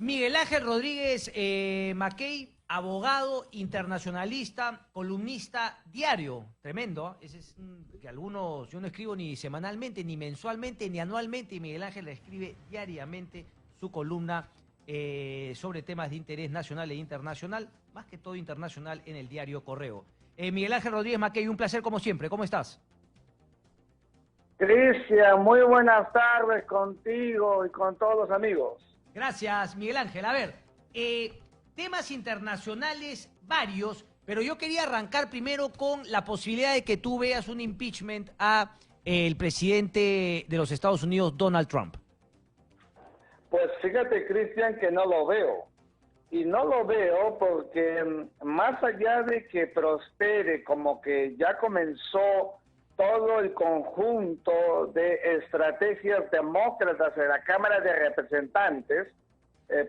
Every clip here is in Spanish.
Miguel Ángel Rodríguez Mackey, abogado, internacionalista, columnista diario, tremendo, ese es que algunos, yo no escribo ni semanalmente, ni mensualmente, ni anualmente, y Miguel Ángel escribe diariamente su columna sobre temas de interés nacional e internacional, más que todo internacional, en el diario Correo. Miguel Ángel Rodríguez Mackey, un placer como siempre, ¿cómo estás? Cristian, muy buenas tardes contigo y con todos los amigos. Gracias, Miguel Ángel. A ver, temas internacionales varios, pero yo quería arrancar primero con la posibilidad de que tú veas un impeachment a el presidente de los Estados Unidos, Donald Trump. Pues fíjate, Cristian, que no lo veo. Y no lo veo porque más allá de que prospere, como que ya comenzó todo el conjunto de estrategias demócratas en la Cámara de Representantes,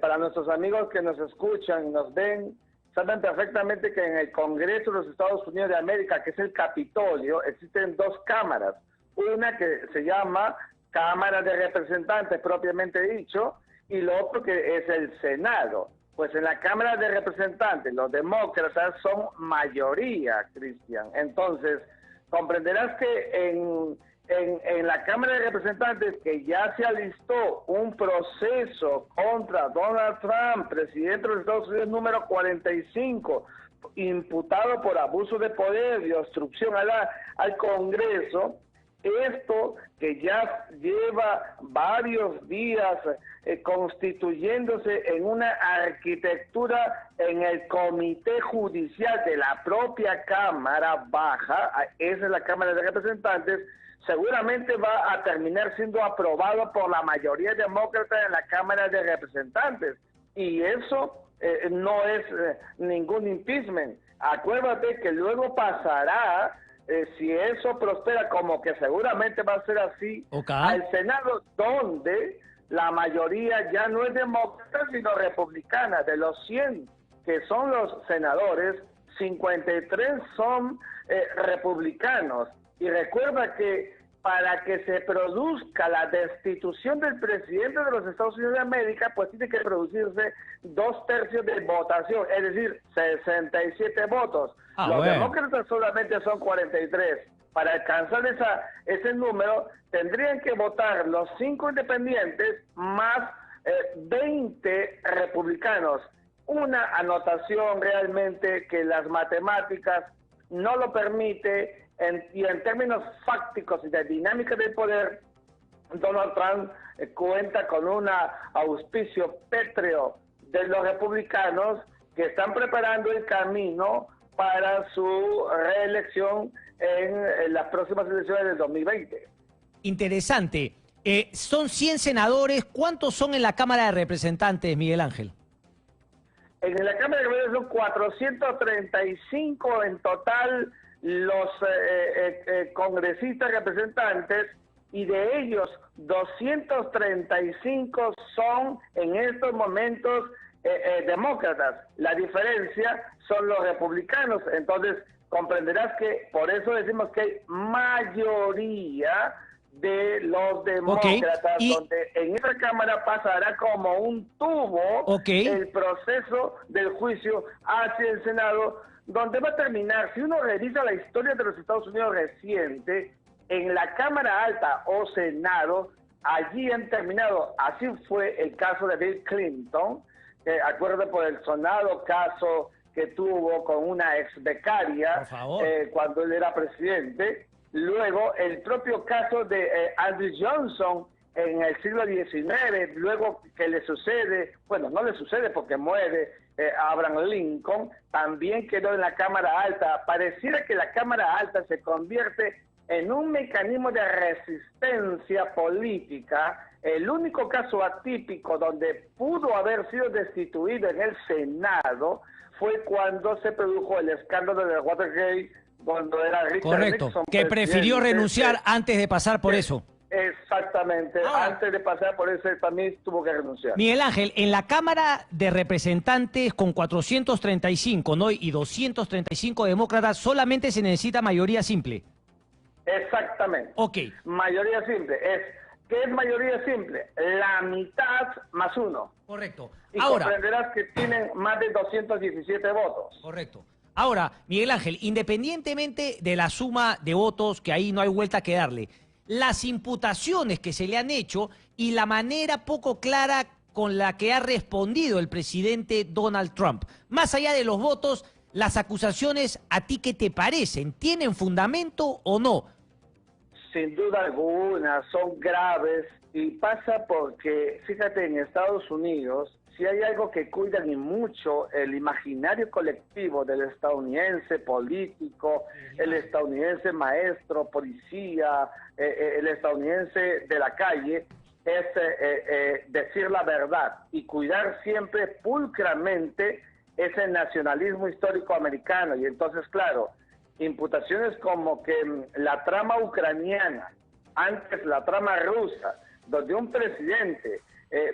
para nuestros amigos que nos escuchan y nos ven, saben perfectamente que en el Congreso de los Estados Unidos de América, que es el Capitolio, existen dos cámaras. Una que se llama Cámara de Representantes, propiamente dicho, y lo otro que es el Senado. Pues en la Cámara de Representantes los demócratas son mayoría, Cristian. Entonces, comprenderás que en la Cámara de Representantes, que ya se alistó un proceso contra Donald Trump, presidente de los Estados Unidos número 45, imputado por abuso de poder y obstrucción al Congreso. Esto que ya lleva varios días constituyéndose en una arquitectura en el Comité Judicial de la propia Cámara Baja, esa es la Cámara de Representantes, seguramente va a terminar siendo aprobado por la mayoría demócrata en la Cámara de Representantes. Y eso no es ningún impeachment. Acuérdate que luego pasará, si eso prospera, como que seguramente va a ser así, al Senado, donde la mayoría ya no es demócrata, sino republicana. De los 100 que son los senadores, 53 son republicanos. Y recuerda que para que se produzca la destitución del presidente de los Estados Unidos de América, pues tiene que producirse 2/3 de votación, es decir, 67 votos. Los demócratas solamente son 43. Para alcanzar ese número, tendrían que votar los 5 independientes más 20 republicanos. Una anotación realmente que las matemáticas no lo permite, y en términos fácticos y de dinámica del poder, Donald Trump cuenta con un auspicio pétreo de los republicanos que están preparando el camino para su reelección en las próximas elecciones del 2020. Interesante. Son 100 senadores. ¿Cuántos son en la Cámara de Representantes, Miguel Ángel? En la Cámara de Representantes son 435 en total los congresistas representantes, y de ellos 235 son en estos momentos demócratas. La diferencia son los republicanos. Entonces comprenderás que por eso decimos que hay mayoría de los demócratas, donde en esa Cámara pasará como un tubo el proceso del juicio hacia el Senado, donde va a terminar. Si uno revisa la historia de los Estados Unidos reciente, en la Cámara Alta o Senado, allí han terminado. Así fue el caso de Bill Clinton, acuérdate, por el sonado caso que tuvo con una ex becaria cuando él era presidente. Luego el propio caso de Andrew Johnson en el siglo XIX, luego que le sucede, bueno, no le sucede porque muere Abraham Lincoln, también quedó en la Cámara Alta. Pareciera que la Cámara Alta se convierte en un mecanismo de resistencia política. El único caso atípico donde pudo haber sido destituido en el Senado fue cuando se produjo el escándalo de Watergate, cuando era Richard Nixon, que prefirió renunciar antes de pasar por eso. Exactamente, antes de pasar por eso también tuvo que renunciar. Miguel Ángel, en la Cámara de Representantes con 435, ¿no?, y 235 demócratas, solamente se necesita mayoría simple. Exactamente. Ok. Mayoría simple. Es ¿Qué es mayoría simple? La mitad más uno. Correcto. Y Ahora, comprenderás que tienen más de 217 votos. correcto. Ahora, Miguel Ángel, independientemente de la suma de votos, que ahí no hay vuelta que darle, las imputaciones que se le han hecho y la manera poco clara con la que ha respondido el presidente Donald Trump, más allá de los votos, las acusaciones, ¿a ti qué te parecen? ¿Tienen fundamento o no? Sin duda alguna, son graves y pasa porque, fíjate, en Estados Unidos, si hay algo que cuidan y mucho, el imaginario colectivo del estadounidense político, el estadounidense maestro, policía, el estadounidense de la calle, es decir la verdad y cuidar siempre pulcramente ese nacionalismo histórico americano. Y entonces, claro, imputaciones como que la trama ucraniana, antes la trama rusa, donde un presidente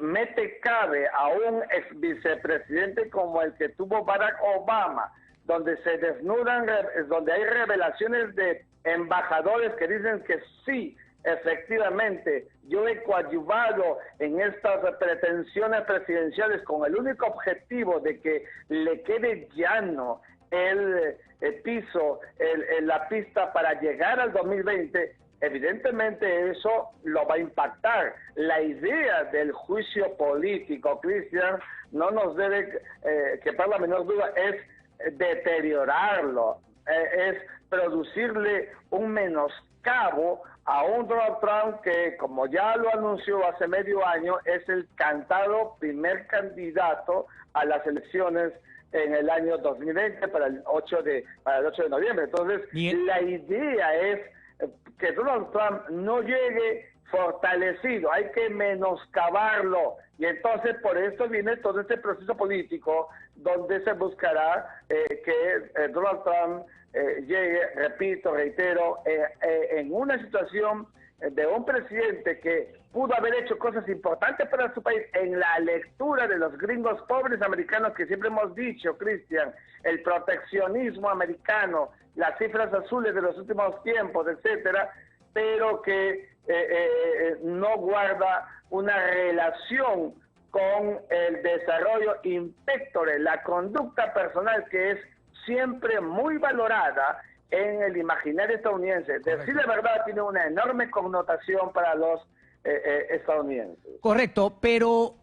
mete cabe a un ex vicepresidente como el que tuvo Barack Obama, donde se desnudan, donde hay revelaciones de embajadores que dicen que sí, efectivamente, yo he coadyuvado en estas pretensiones presidenciales con el único objetivo de que le quede llano el piso, la pista para llegar al 2020, evidentemente eso lo va a impactar. La idea del juicio político, Cristian, no nos debe quedar la menor duda, es deteriorarlo, es producirle un menoscabo a un Donald Trump que, como ya lo anunció hace medio año, es el cantado primer candidato a las elecciones en el año 2020 para el 8 de noviembre. Entonces, la idea es que Donald Trump no llegue fortalecido, hay que menoscabarlo. Y entonces por esto viene todo este proceso político donde se buscará que Donald Trump llegue, repito, reitero, en una situación de un presidente que pudo haber hecho cosas importantes para su país en la lectura de los gringos pobres americanos que siempre hemos dicho, Cristian, el proteccionismo americano, las cifras azules de los últimos tiempos, etcétera, pero que no guarda una relación con el desarrollo impectore, la conducta personal que es siempre muy valorada en el imaginario estadounidense. Correcto. Decir la verdad tiene una enorme connotación para los estadounidenses. Correcto, pero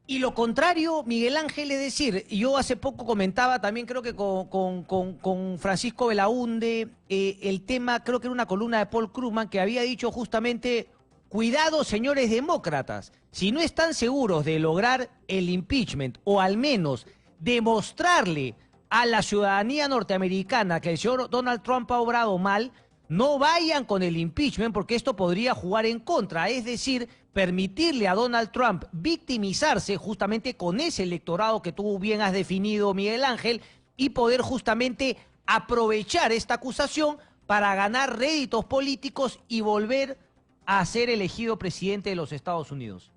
y lo contrario, Miguel Ángel, es decir, yo hace poco comentaba también, creo que con Francisco Belaúnde, el tema, creo que era una columna de Paul Krugman, que había dicho justamente, cuidado, señores demócratas, si no están seguros de lograr el impeachment, o al menos demostrarle a la ciudadanía norteamericana que el señor Donald Trump ha obrado mal, no vayan con el impeachment porque esto podría jugar en contra, es decir, permitirle a Donald Trump victimizarse justamente con ese electorado que tú bien has definido, Miguel Ángel, y poder justamente aprovechar esta acusación para ganar réditos políticos y volver a ser elegido presidente de los Estados Unidos.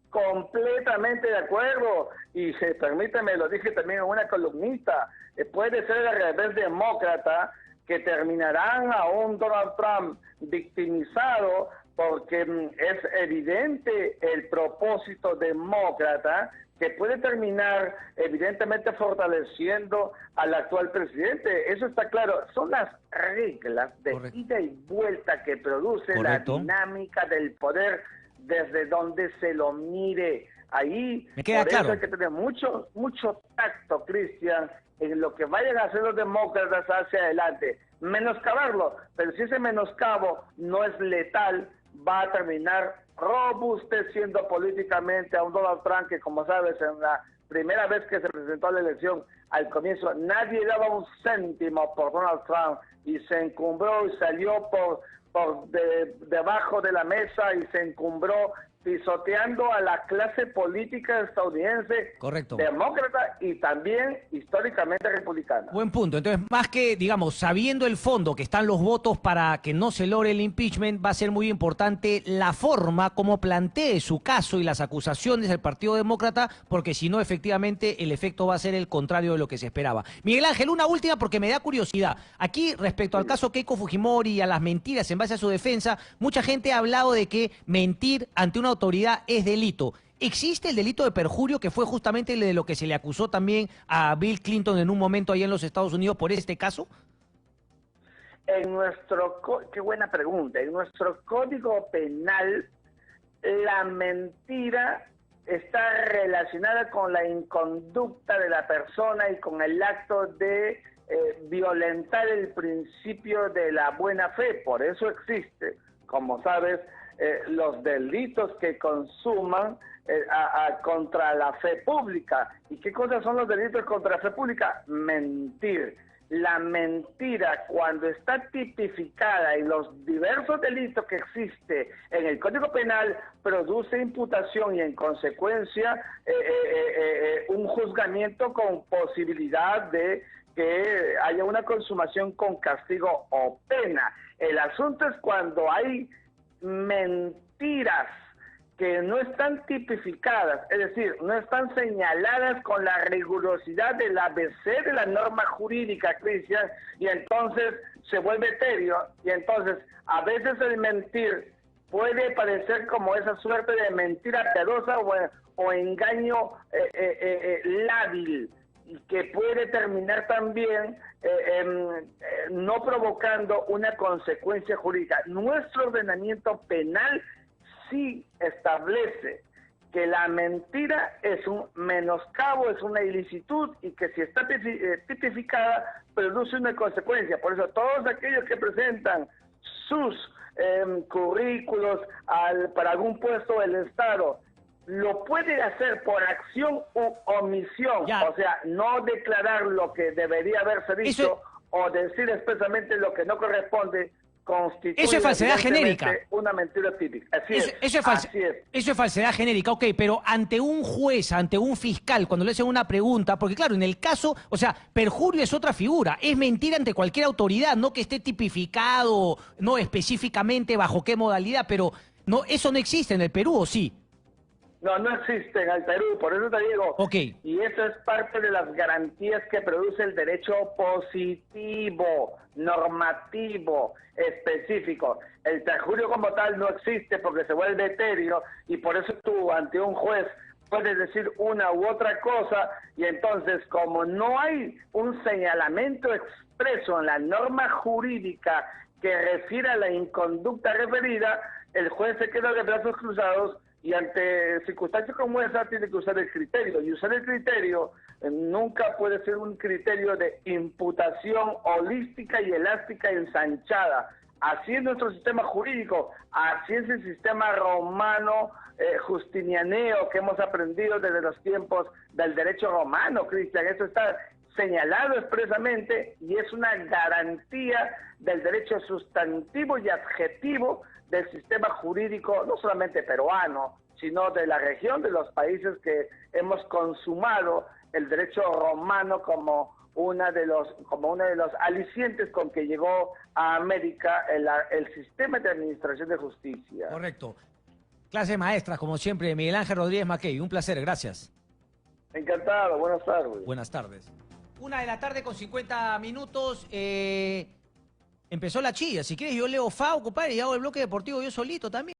Completamente de acuerdo, y permíteme, lo dije también en una columnista, puede ser al revés demócrata, que terminarán a un Donald Trump victimizado porque es evidente el propósito demócrata que puede terminar evidentemente fortaleciendo al actual presidente. Eso está claro. Son las reglas de Correcto. Ida y vuelta que produce Correcto. La dinámica del poder desde donde se lo mire. Ahí, me queda por claro. Eso hay que tener mucho tacto, Cristian, en lo que vayan a hacer los demócratas hacia adelante. Menoscabarlo, pero si ese menoscabo no es letal, va a terminar robusteciendo políticamente a un Donald Trump que, como sabes, en la primera vez que se presentó a la elección, al comienzo nadie daba un céntimo por Donald Trump y se encumbró y salió por debajo de la mesa y se encumbró pisoteando a la clase política estadounidense, correcto, demócrata y también históricamente republicana. Buen punto. Entonces, más que, digamos, sabiendo el fondo que están los votos para que no se logre el impeachment, va a ser muy importante la forma como plantee su caso y las acusaciones del Partido Demócrata, porque si no, efectivamente, el efecto va a ser el contrario de lo que se esperaba. Miguel Ángel, una última porque me da curiosidad. Aquí, respecto al caso Keiko Fujimori y a las mentiras en base a su defensa, mucha gente ha hablado de que mentir ante una autoridad es delito. ¿Existe el delito de perjurio, que fue justamente de lo que se le acusó también a Bill Clinton en un momento allá en los Estados Unidos por este caso? Qué buena pregunta. En nuestro Código Penal, la mentira está relacionada con la inconducta de la persona y con el acto de violentar el principio de la buena fe. Por eso existe, como sabes, los delitos que consuman contra la fe pública. ¿Y qué cosas son los delitos contra la fe pública? Mentir. La mentira, cuando está tipificada en los diversos delitos que existe en el Código Penal, produce imputación y en consecuencia un juzgamiento con posibilidad de que haya una consumación con castigo o pena. El asunto es cuando hay mentiras que no están tipificadas, es decir, no están señaladas con la rigurosidad del ABC de la norma jurídica, Cristian, y entonces se vuelve etéreo, y entonces a veces el mentir puede parecer como esa suerte de mentira piadosa o engaño lábil, que puede terminar también no provocando una consecuencia jurídica. Nuestro ordenamiento penal sí establece que la mentira es un menoscabo, es una ilicitud y que si está tipificada produce una consecuencia. Por eso todos aquellos que presentan sus currículos para algún puesto del Estado lo puede hacer por acción u omisión, o sea, no declarar lo que debería haberse dicho o decir expresamente lo que no corresponde, constituye eso es falsedad genérica. Una mentira típica. Así Eso es falsedad genérica, ok, pero ante un juez, ante un fiscal, cuando le hacen una pregunta, porque claro, en el caso, o sea, perjurio es otra figura, es mentir ante cualquier autoridad, no que esté tipificado, no específicamente bajo qué modalidad, pero no, eso no existe en el Perú, ¿o sí? No existe en el Perú, por eso te digo. Okay. Y eso es parte de las garantías que produce el derecho positivo, normativo, específico. El perjurio como tal no existe porque se vuelve etéreo y por eso tú ante un juez puedes decir una u otra cosa y entonces como no hay un señalamiento expreso en la norma jurídica que refiere a la inconducta referida, el juez se queda de brazos cruzados. Y ante circunstancias como esa tiene que usar el criterio. Y usar el criterio nunca puede ser un criterio de imputación holística y elástica ensanchada. Así es nuestro sistema jurídico, así es el sistema romano justinianeo que hemos aprendido desde los tiempos del derecho romano, Cristian. Eso está señalado expresamente y es una garantía del derecho sustantivo y adjetivo del sistema jurídico, no solamente peruano, sino de la región, de los países que hemos consumado el derecho romano como uno de los alicientes con que llegó a América el sistema de administración de justicia. Correcto. Clase maestra, como siempre, Miguel Ángel Rodríguez Mackey. Un placer, gracias. Encantado, buenas tardes. Buenas tardes. 1:00 con 50 minutos. Empezó la chilla. Si quieres, yo leo FAO, compadre, y hago el bloque deportivo yo solito también.